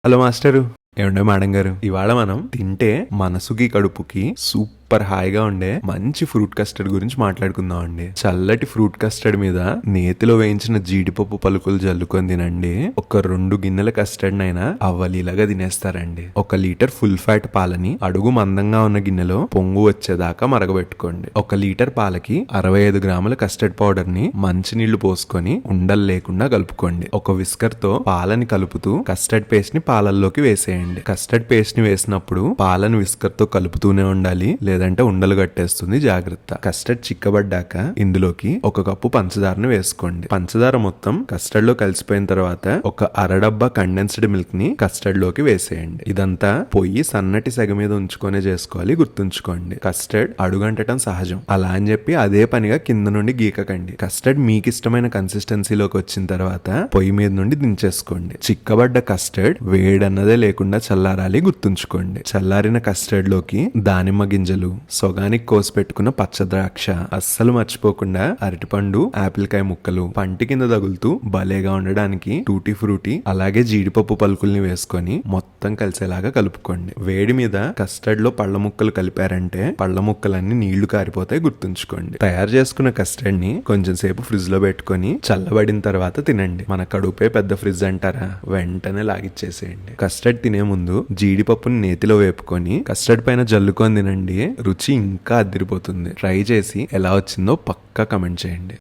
Hello master. ఏమండే madam గారు, ఇవాళ మనం తింటే మనసుకి కడుపుకి సూపర్ హాయిగా ఉండే మంచి ఫ్రూట్ కస్టర్డ్ గురించి మాట్లాడుకుందాం అండి. చల్లటి ఫ్రూట్ కస్టర్డ్ మీద నేతిలో వేయించిన జీడిపప్పు పలుకులు జల్లుకొని తినండి. ఒక 2 గిన్నెల కస్టర్డ్ నైనా అవ్వలీలాగా తినేస్తారండి. 1 లీటర్ ఫుల్ ఫ్యాట్ పాలని అడుగు మందంగా ఉన్న గిన్నెలో పొంగు వచ్చేదాకా మరగబెట్టుకోండి. 1 లీటర్ పాలకి 65 గ్రాముల కస్టర్డ్ పౌడర్ ని మంచినీళ్లు పోసుకొని ఉండలు లేకుండా కలుపుకోండి. ఒక విస్కర్ తో పాలని కలుపుతూ కస్టర్డ్ పేస్ట్ ని పాలల్లోకి వేసేయండి. కస్టర్డ్ పేస్ట్ ని వేసినప్పుడు పాలను విస్కర్ తో కలుపుతూనే ఉండాలి, లేదంటే ఉండలు కట్టేస్తుంది, జాగ్రత్త. కస్టర్డ్ చిక్కబడ్డాక ఇందులోకి 1 కప్పు పంచదారను వేసుకోండి. పంచదార మొత్తం కస్టర్డ్ లో కలిసిపోయిన తర్వాత ఒక అరడబ్బా కండెన్స్డ్ మిల్క్ ని కస్టర్డ్ లోకి వేసేయండి. ఇదంతా పొయ్యి సన్నటి సెగ మీద ఉంచుకొనే చేసుకోవాలి, గుర్తుంచుకోండి. కస్టర్డ్ అడుగంటటం సహజం, అలా అని చెప్పి అదే పనిగా కింద నుండి గీకకండి. కస్టర్డ్ మీకు ఇష్టమైన కన్సిస్టెన్సీలోకి వచ్చిన తర్వాత పొయ్యి మీద నుండి దించేసుకోండి. చిక్కబడ్డ కస్టర్డ్ వేడన్నదే లేకుండా చల్లారాలి, గుర్తుంచుకోండి. చల్లారిన కస్టర్డ్ లోకి దానిమ్మ గింజలు, సొగానికి కోసి పెట్టుకున్న పచ్చ ద్రాక్ష, అస్సలు మర్చిపోకుండా అరటిపండు, ఆపిల్ కాయ ముక్కలు పంటి కింద తగులుతూ భలేగా ఉండడానికి టూటీ ఫ్రూటీ, అలాగే జీడిపప్పు పలుకుల్ని వేసుకొని మొత్తం కలిసేలాగా కలుపుకోండి. వేడి మీద కస్టర్డ్ లో పళ్ళ ముక్కలు కలిపారంటే పళ్ళ ముక్కలన్నీ నీళ్లు కారిపోతాయి, గుర్తుంచుకోండి. తయారు చేసుకున్న కస్టర్డ్ ని కొంచెం సేపు ఫ్రిడ్జ్ లో పెట్టుకొని చల్లబడిన తర్వాత తినండి. మన కడుపే పెద్ద ఫ్రిడ్జ్ అంటారా, వెంటనే లాగిచ్చేసేయండి. కస్టర్డ్ తినే ముందు జీడిపప్పుని నేతిలో వేపుకొని కస్టర్డ్ పైన జల్లుకొని తినండి. రుచి ఇంకా అదిరిపోతుంది. ట్రై చేసి ఎలా వచ్చిందో పక్కా కమెంట్ చేయండి.